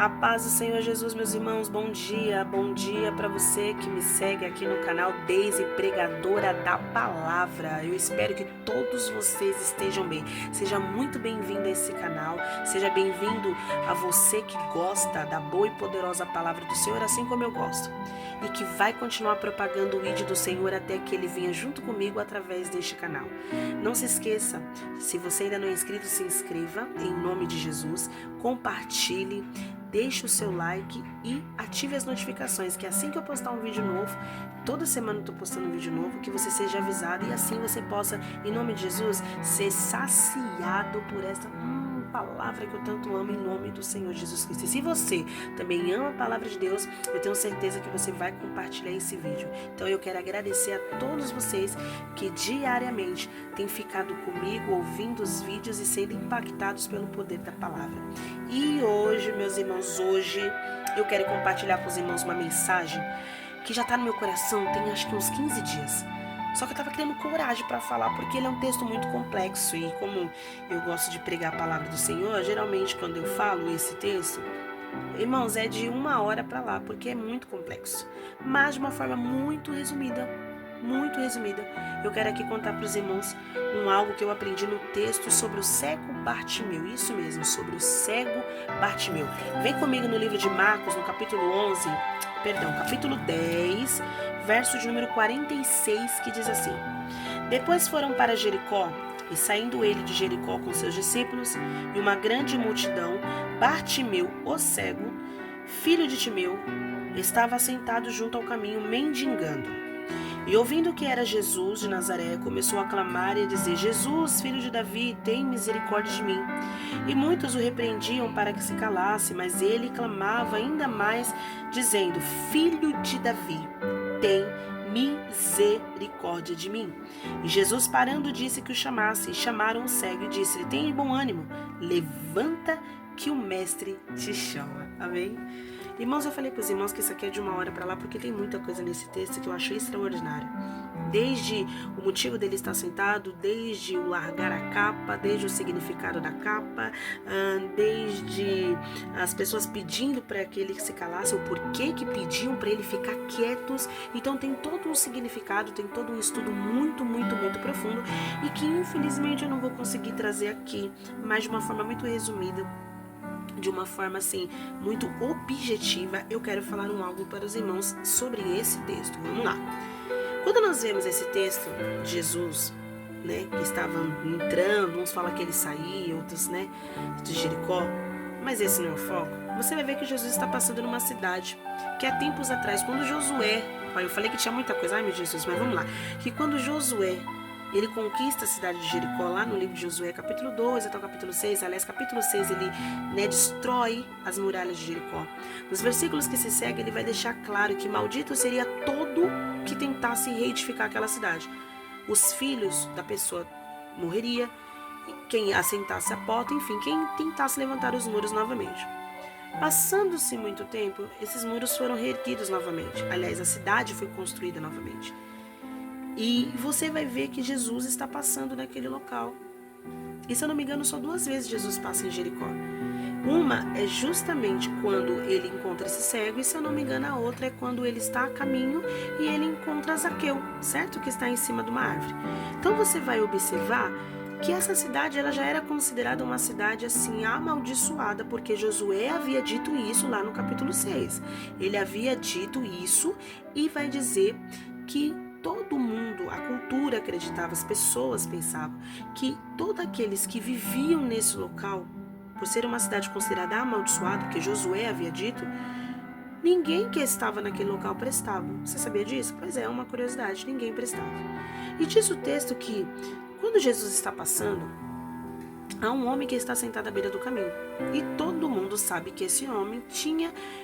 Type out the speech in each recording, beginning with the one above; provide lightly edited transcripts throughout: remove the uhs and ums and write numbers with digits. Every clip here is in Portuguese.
A paz do Senhor Jesus, meus irmãos, bom dia para você que me segue aqui no canal Deise, pregadora da palavra. Eu espero que todos vocês estejam bem. Seja muito bem-vindo a esse canal, seja bem-vindo a você que gosta da boa e poderosa palavra do Senhor, assim como eu gosto, e que vai continuar propagando o vídeo do Senhor até que ele venha junto comigo através deste canal. Não se esqueça, se você ainda não é inscrito, se inscreva em nome de Jesus, compartilhe, deixe o seu like e ative as notificações, que assim que eu postar um vídeo novo, toda semana eu estou postando um vídeo novo, que você seja avisado e assim você possa, em nome de Jesus, ser saciado por essa palavra que eu tanto amo, em nome do Senhor Jesus Cristo. E se você também ama a palavra de Deus, eu tenho certeza que você vai compartilhar esse vídeo. Então eu quero agradecer a todos vocês que diariamente têm ficado comigo, ouvindo os vídeos e sendo impactados pelo poder da palavra. E hoje, meus irmãos, eu quero compartilhar com os irmãos uma mensagem que já está no meu coração tem acho que uns 15 dias. Só que eu estava criando coragem para falar, porque ele é um texto muito complexo. E como eu gosto de pregar a palavra do Senhor, geralmente quando eu falo esse texto, irmãos, é de 1 hora para lá, porque é muito complexo. Mas de uma forma muito resumida, eu quero aqui contar para os irmãos algo que eu aprendi no texto sobre o cego Bartimeu. Isso mesmo, sobre o cego Bartimeu. Vem comigo no livro de Marcos, no capítulo 10, verso de número 46, que diz assim: Depois foram para Jericó, e saindo ele de Jericó com seus discípulos e uma grande multidão, Bartimeu, o cego, filho de Timeu, estava sentado junto ao caminho, mendigando. E ouvindo que era Jesus de Nazaré, começou a clamar e a dizer: Jesus, filho de Davi, tem misericórdia de mim. E muitos o repreendiam para que se calasse, mas ele clamava ainda mais, dizendo: Filho de Davi, tem misericórdia de mim. E Jesus, parando, disse que o chamasse. E chamaram o cego e disse-lhe: Tem bom ânimo, levanta que o mestre te chama. Amém? Irmãos, eu falei para os irmãos que isso aqui é de 1 hora para lá, porque tem muita coisa nesse texto que eu achei extraordinário. Desde o motivo dele estar sentado, desde o largar a capa, desde o significado da capa, desde as pessoas pedindo para que ele se calasse, o porquê que pediam para ele ficar quietos. Então tem todo um significado, tem todo um estudo muito profundo e que infelizmente eu não vou conseguir trazer aqui, mas de uma forma muito resumida, de uma forma assim, muito objetiva. Eu quero falar algo para os irmãos sobre esse texto. Vamos lá. Quando nós vemos esse texto de Jesus, né, que estava entrando, uns falam que ele saía, outros, né, de Jericó, mas esse não é o foco. Você vai ver que Jesus está passando numa cidade que há tempos atrás, quando Josué, eu falei que tinha muita coisa, ai meu Jesus, mas vamos lá, que quando Josué ele conquista a cidade de Jericó, lá no livro de Josué, capítulo 2 até o capítulo 6. Aliás, capítulo 6 ele, destrói as muralhas de Jericó. Nos versículos que se seguem, ele vai deixar claro que maldito seria todo que tentasse reedificar aquela cidade. Os filhos da pessoa morreria, quem assentasse a porta, enfim, quem tentasse levantar os muros novamente. Passando-se muito tempo, esses muros foram reerguidos novamente. Aliás, a cidade foi construída novamente. E você vai ver que Jesus está passando naquele local. E se eu não me engano, só 2 vezes Jesus passa em Jericó. Uma é justamente quando ele encontra esse cego, e se eu não me engano, a outra é quando ele está a caminho e ele encontra Zaqueu, certo? Que está em cima de uma árvore. Então você vai observar que essa cidade ela já era considerada uma cidade assim amaldiçoada, porque Josué havia dito isso lá no capítulo 6. Ele havia dito isso e vai dizer que todo mundo, a cultura acreditava, as pessoas pensavam que todos aqueles que viviam nesse local, por ser uma cidade considerada amaldiçoada, porque Josué havia dito, ninguém que estava naquele local prestava. Você sabia disso? Pois é, uma curiosidade, ninguém prestava. E diz o texto que, quando Jesus está passando, há um homem que está sentado à beira do caminho. E todo mundo sabe que esse homem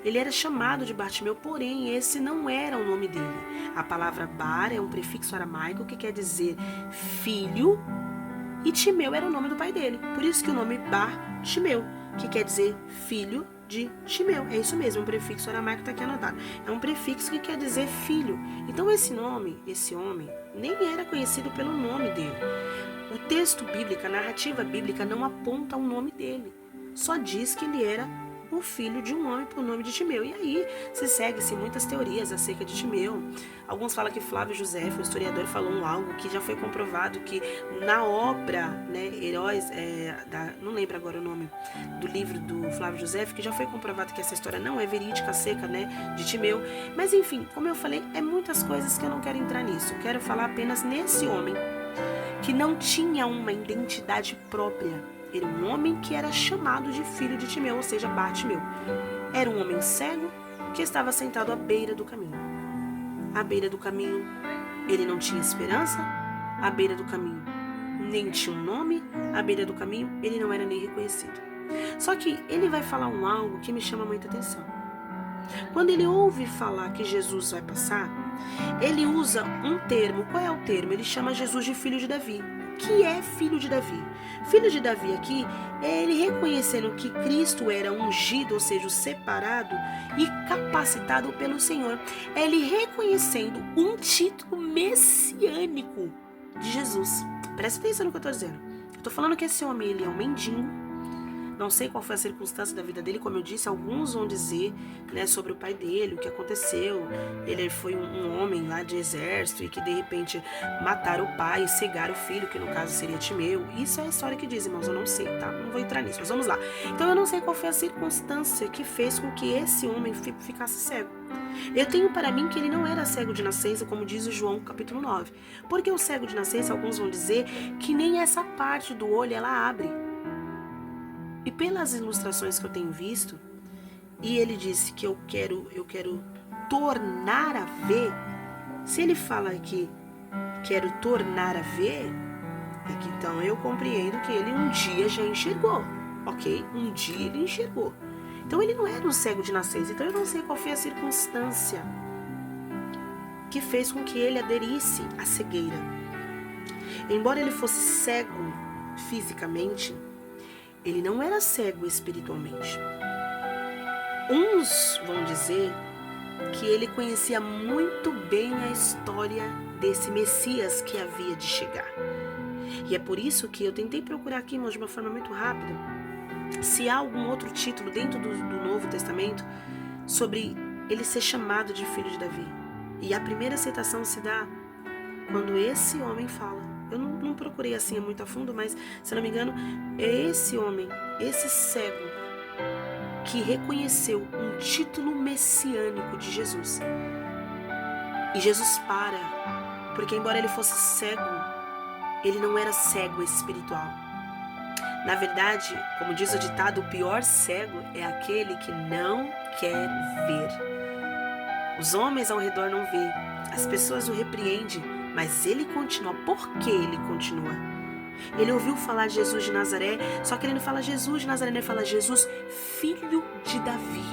ele era chamado de Bartimeu, porém esse não era o nome dele. A palavra Bar é um prefixo aramaico que quer dizer filho, e Timeu era o nome do pai dele. Por isso que o nome Bartimeu, que quer dizer filho de Timeu. É isso mesmo, um prefixo aramaico está aqui anotado. É um prefixo que quer dizer filho. Então esse homem, nem era conhecido pelo nome dele. O texto bíblico, a narrativa bíblica não aponta o nome dele. Só diz que ele era o filho de um homem por nome de Timeu. E aí se segue-se muitas teorias acerca de Timeu. Alguns falam que Flávio José, o historiador, falou algo que já foi comprovado, que na obra, né, Heróis, não lembro agora o nome do livro do Flávio José, que já foi comprovado que essa história não é verídica, seca, né, de Timeu. Mas enfim, como eu falei, é muitas coisas que eu não quero entrar nisso. Eu quero falar apenas nesse homem que não tinha uma identidade própria. Era um homem que era chamado de filho de Timeu, ou seja, Bartimeu. Era um homem cego que estava sentado à beira do caminho. À beira do caminho, ele não tinha esperança. À beira do caminho, nem tinha um nome. À beira do caminho, ele não era nem reconhecido. Só que ele vai falar algo que me chama muita atenção. Quando ele ouve falar que Jesus vai passar, ele usa um termo. Qual é o termo? Ele chama Jesus de filho de Davi. O que é filho de Davi? Filho de Davi aqui é ele reconhecendo que Cristo era ungido, ou seja, separado e capacitado pelo Senhor. É ele reconhecendo um título messiânico de Jesus. Presta atenção no que eu estou dizendo. Eu estou falando que esse homem, ele é um mendigo. Não sei qual foi a circunstância da vida dele, como eu disse, alguns vão dizer, né, sobre o pai dele, o que aconteceu. Ele foi um homem lá de exército e que de repente mataram o pai e cegaram o filho, que no caso seria Timeu. Isso é a história que diz, irmãos, eu não sei, tá? Não vou entrar nisso, mas vamos lá. Então eu não sei qual foi a circunstância que fez com que esse homem ficasse cego. Eu tenho para mim que ele não era cego de nascença, como diz o João capítulo 9. Porque o cego de nascença, alguns vão dizer que nem essa parte do olho ela abre. E pelas ilustrações que eu tenho visto, e ele disse que eu quero tornar a ver. Se ele fala que quero tornar a ver, é que então eu compreendo que ele um dia já enxergou, ok? Um dia ele enxergou. Então ele não era um cego de nascença. Então eu não sei qual foi a circunstância que fez com que ele aderisse à cegueira. Embora ele fosse cego fisicamente, ele não era cego espiritualmente. Uns vão dizer que ele conhecia muito bem a história desse Messias que havia de chegar. E é por isso que eu tentei procurar aqui, mas de uma forma muito rápida, se há algum outro título dentro do Novo Testamento sobre ele ser chamado de filho de Davi. E a primeira citação se dá quando esse homem fala. Eu não procurei assim muito a fundo, mas, se não me engano, é esse homem, esse cego, que reconheceu um título messiânico de Jesus. E Jesus para, porque embora ele fosse cego, ele não era cego espiritual. Na verdade, como diz o ditado, o pior cego é aquele que não quer ver. Os homens ao redor não vê, as pessoas o repreendem, mas ele continua. Por que ele continua? Ele ouviu falar de Jesus de Nazaré, só que ele não fala Jesus de Nazaré, ele fala Jesus, filho de Davi.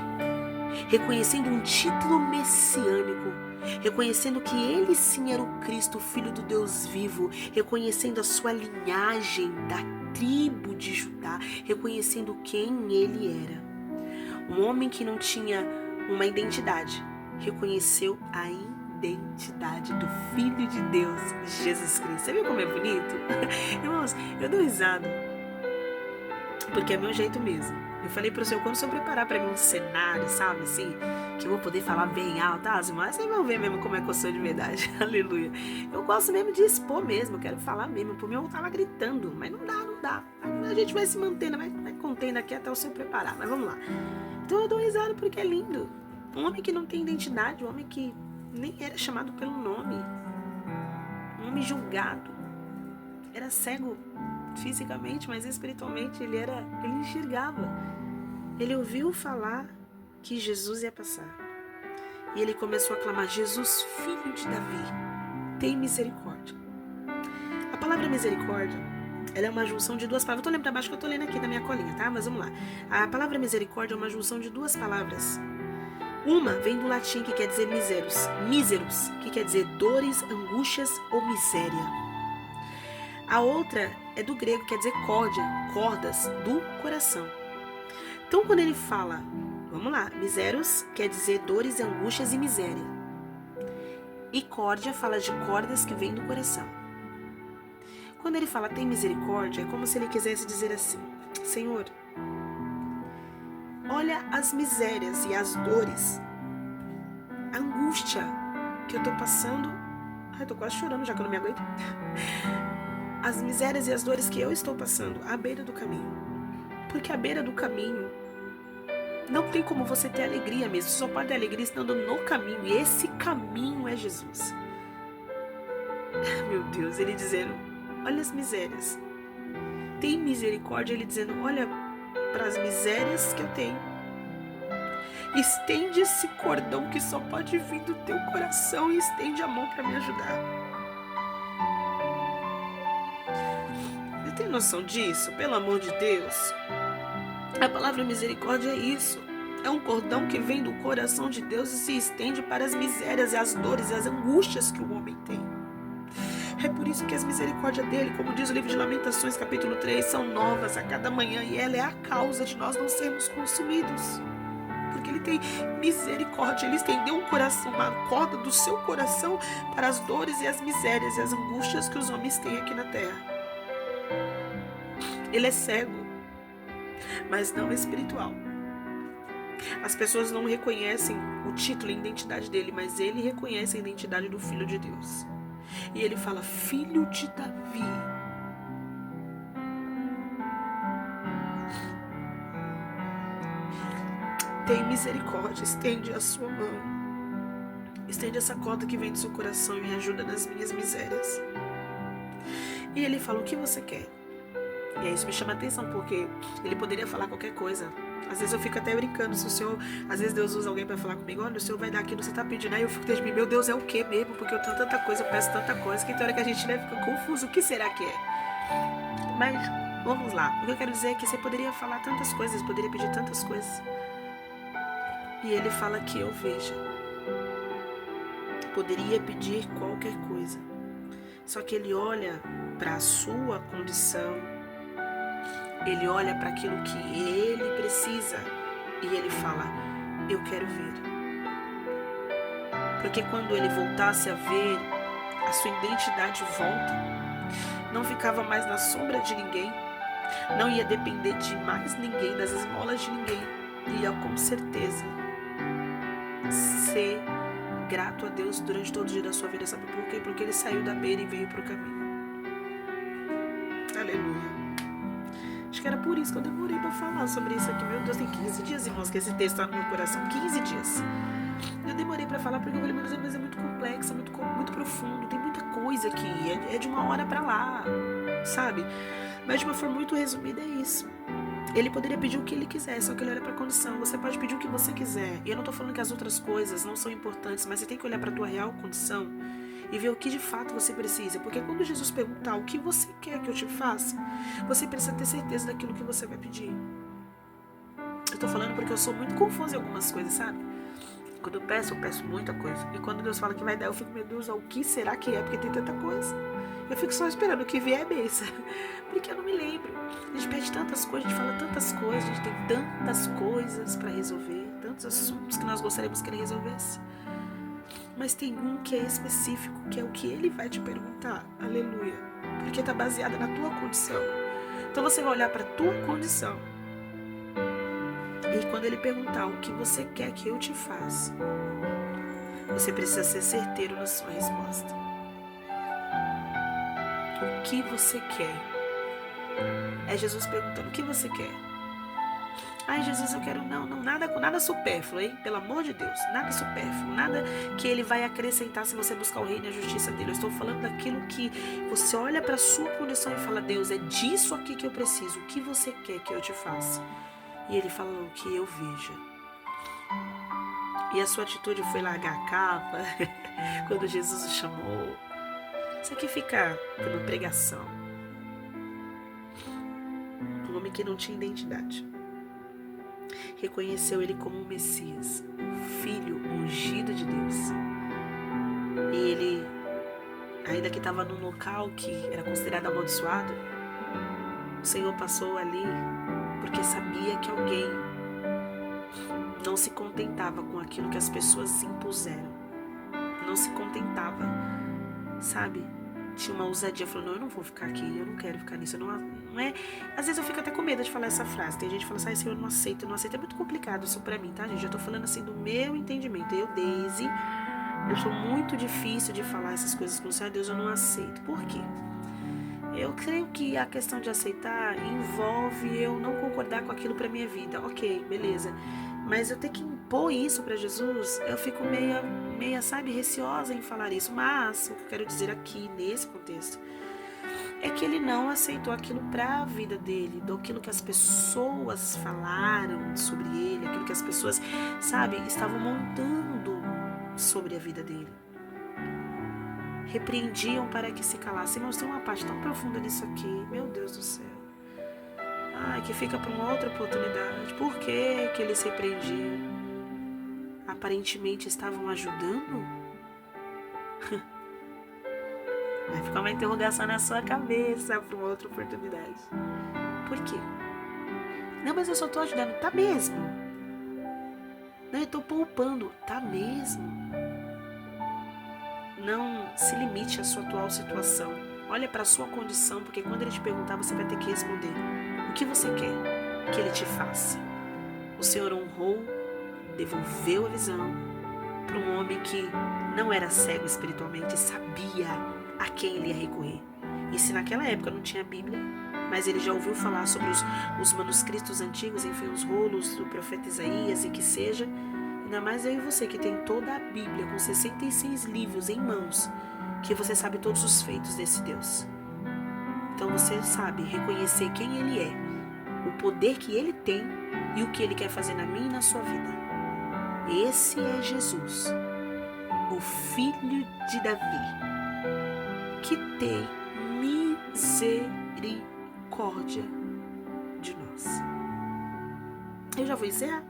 Reconhecendo um título messiânico, reconhecendo que ele sim era o Cristo, o Filho do Deus vivo, reconhecendo a sua linhagem da tribo de Judá, reconhecendo quem ele era. Um homem que não tinha uma identidade, reconheceu a identidade do Filho de Deus, Jesus Cristo. Você viu como é bonito? Irmãos, eu dou risada, porque é meu jeito mesmo. Eu falei pro Senhor, quando o Senhor preparar pra mim um cenário, sabe, assim, que eu vou poder falar bem alto, as irmãs, vocês vão ver mesmo como é que eu sou de verdade. Aleluia. Eu gosto mesmo de expor mesmo, eu quero falar mesmo. Por mim eu tava gritando, mas não dá. A gente vai se mantendo, vai contendo aqui até o Senhor preparar, mas vamos lá. Então eu dou risada porque é lindo. Um homem que não tem identidade, um homem que nem era chamado pelo nome, um homem julgado, era cego fisicamente, mas espiritualmente ele enxergava. Ele ouviu falar que Jesus ia passar e ele começou a clamar: Jesus, filho de Davi, tem misericórdia. A palavra misericórdia, ela é uma junção de duas palavras. Eu tô lendo pra baixo que eu tô lendo aqui na minha colinha, tá? Mas vamos lá. A palavra misericórdia é uma junção de duas palavras. Uma vem do latim, que quer dizer míseros, que quer dizer dores, angústias ou miséria. A outra é do grego, quer dizer cordas do coração. Então, quando ele fala, vamos lá, miseros quer dizer dores, angústias e miséria. E córdia fala de cordas que vêm do coração. Quando ele fala tem misericórdia, é como se ele quisesse dizer assim: Senhor, olha olha as misérias e as dores, a angústia que eu tô passando. Ai, tô quase chorando já que eu não me aguento. As misérias e as dores que eu estou passando à beira do caminho. Porque à beira do caminho não tem como você ter alegria mesmo. Você só pode ter alegria estando no caminho. E esse caminho é Jesus. Meu Deus, ele dizendo, olha as misérias. Tem misericórdia, ele dizendo, olha para as misérias que eu tenho. Estende esse cordão que só pode vir do teu coração e estende a mão para me ajudar. Você tem noção disso? Pelo amor de Deus. A palavra misericórdia é isso. É um cordão que vem do coração de Deus e se estende para as misérias e as dores e as angústias que o homem tem. É por isso que as misericórdias dele, como diz o livro de Lamentações, capítulo 3, são novas a cada manhã e ela é a causa de nós não sermos consumidos. Porque ele tem misericórdia, ele estendeu um coração, uma corda do seu coração para as dores e as misérias e as angústias que os homens têm aqui na terra. Ele é cego, mas não espiritual. As pessoas não reconhecem o título e a identidade dele, mas ele reconhece a identidade do Filho de Deus. E ele fala, Filho de Davi. Tem misericórdia, estende a sua mão. Estende essa corda que vem do seu coração e me ajuda nas minhas misérias. E ele fala, o que você quer? E aí isso me chama a atenção, porque ele poderia falar qualquer coisa. Às vezes eu fico até brincando, se o Senhor, às vezes Deus usa alguém para falar comigo, olha, o Senhor vai dar aquilo que você está pedindo, aí eu fico dentro de mim, meu Deus, é o que mesmo? Porque eu tenho tanta coisa, eu peço tanta coisa, que tem hora que a gente fica confuso, o que será que é? Mas, vamos lá, o que eu quero dizer é que você poderia falar tantas coisas, poderia pedir tantas coisas, e ele fala que eu veja, poderia pedir qualquer coisa, só que ele olha para a sua condição, ele olha para aquilo que ele precisa e ele fala, eu quero ver. Porque quando ele voltasse a ver, a sua identidade volta. Não ficava mais na sombra de ninguém. Não ia depender de mais ninguém, das esmolas de ninguém. Ia com certeza ser grato a Deus durante todo o dia da sua vida. Sabe por quê? Porque ele saiu da beira e veio para o caminho. Aleluia. Acho que era por isso que eu demorei para falar sobre isso aqui. Meu Deus, tem 15 dias, irmãos, que esse texto está no meu coração. 15 dias. Eu demorei para falar porque eu falei, meu Deus, mas é muito complexo, muito profundo. Tem muita coisa aqui. É de uma hora para lá, sabe? Mas de uma forma muito resumida é isso. Ele poderia pedir o que ele quiser, só que ele olha para a condição. Você pode pedir o que você quiser. E eu não tô falando que as outras coisas não são importantes, mas você tem que olhar para a tua real condição e ver o que de fato você precisa. Porque quando Jesus perguntar o que você quer que eu te faça, você precisa ter certeza daquilo que você vai pedir. Eu tô falando porque eu sou muito confusa em algumas coisas, sabe? Quando eu peço muita coisa. E quando Deus fala que vai dar, eu fico, meu Deus, o que será que é? Porque tem tanta coisa. Eu fico só esperando o que vier é bênção. Porque eu não me lembro. A gente pede tantas coisas, a gente fala tantas coisas, a gente tem tantas coisas para resolver, tantos assuntos que nós gostaríamos que ele resolvesse. Mas tem um que é específico, que é o que ele vai te perguntar. Aleluia. Porque está baseada na tua condição. Então você vai olhar para a tua condição. E quando ele perguntar o que você quer que eu te faça, você precisa ser certeiro na sua resposta. O que você quer? É Jesus perguntando, o que você quer? Ai, Jesus, eu quero nada supérfluo, hein? Pelo amor de Deus, nada supérfluo, nada que ele vai acrescentar se você buscar o reino e a justiça dele. Eu estou falando daquilo que você olha para a sua condição e fala, Deus, é disso aqui que eu preciso, o que você quer que eu te faça? E ele fala, o que eu veja. E a sua atitude foi largar a capa, quando Jesus o chamou. Isso aqui fica por uma pregação. Um homem que não tinha identidade. Reconheceu ele como um Messias, o Filho ungido de Deus. E ele, ainda que estava num local que era considerado amaldiçoado, o Senhor passou ali porque sabia que alguém não se contentava com aquilo que as pessoas impuseram. Não se contentava, sabe, tinha uma ousadia, falou, não, eu não vou ficar aqui, eu não quero ficar nisso, não é... Às vezes eu fico até com medo de falar essa frase, tem gente que fala assim, Senhor, eu não aceito, é muito complicado isso pra mim, tá, gente? Eu tô falando assim do meu entendimento, Daisy, eu sou muito difícil de falar essas coisas com o Senhor, Deus, eu não aceito. Por quê? Eu creio que a questão de aceitar envolve eu não concordar com aquilo pra minha vida. Ok, beleza. Mas eu ter que impor isso pra Jesus, eu fico meia, sabe, receosa em falar isso. Mas o que eu quero dizer aqui, nesse contexto, é que ele não aceitou aquilo pra vida dele, daquilo que as pessoas falaram sobre ele, aquilo que as pessoas, sabe, estavam montando sobre a vida dele. Repreendiam para que se calasse. Irmãos, tem uma parte tão profunda nisso aqui, meu Deus do céu. Ai, que fica para uma outra oportunidade. Por que que eles repreendiam? Aparentemente estavam ajudando? Vai ficar uma interrogação na sua cabeça para uma outra oportunidade. Por quê? Não, mas eu só estou ajudando. Tá mesmo? Não, eu estou poupando. Tá mesmo? Não se limite à sua atual situação. Olha para a sua condição, porque quando ele te perguntar, você vai ter que responder. O que você quer que ele te faça? O Senhor honrou, devolveu a visão para um homem que não era cego espiritualmente, sabia a quem ele ia recorrer. E se naquela época não tinha Bíblia, mas ele já ouviu falar sobre os manuscritos antigos, enfim, os rolos do profeta Isaías e que seja, ainda mais eu e você que tem toda a Bíblia com 66 livros em mãos, que você sabe todos os feitos desse Deus. Então você sabe reconhecer quem ele é, o poder que ele tem e o que ele quer fazer na minha e na sua vida. Esse é Jesus, o Filho de Davi, que tem misericórdia de nós. Eu já vou encerrar.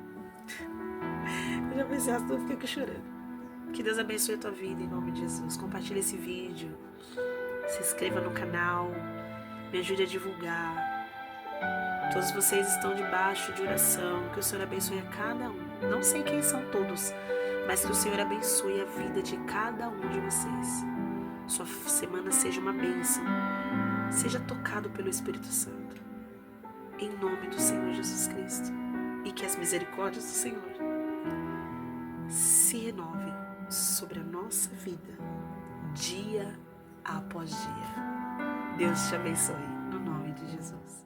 Senão eu fico chorando. Que Deus abençoe a tua vida em nome de Jesus. Compartilhe esse vídeo. Se inscreva no canal. Me ajude a divulgar. Todos vocês estão debaixo de oração. Que o Senhor abençoe a cada um. Não sei quem são todos, mas que o Senhor abençoe a vida de cada um de vocês. Sua semana seja uma bênção. Seja tocado pelo Espírito Santo. Em nome do Senhor Jesus Cristo. E que as misericórdias do Senhor se renovem sobre a nossa vida, dia após dia. Deus te abençoe, no nome de Jesus.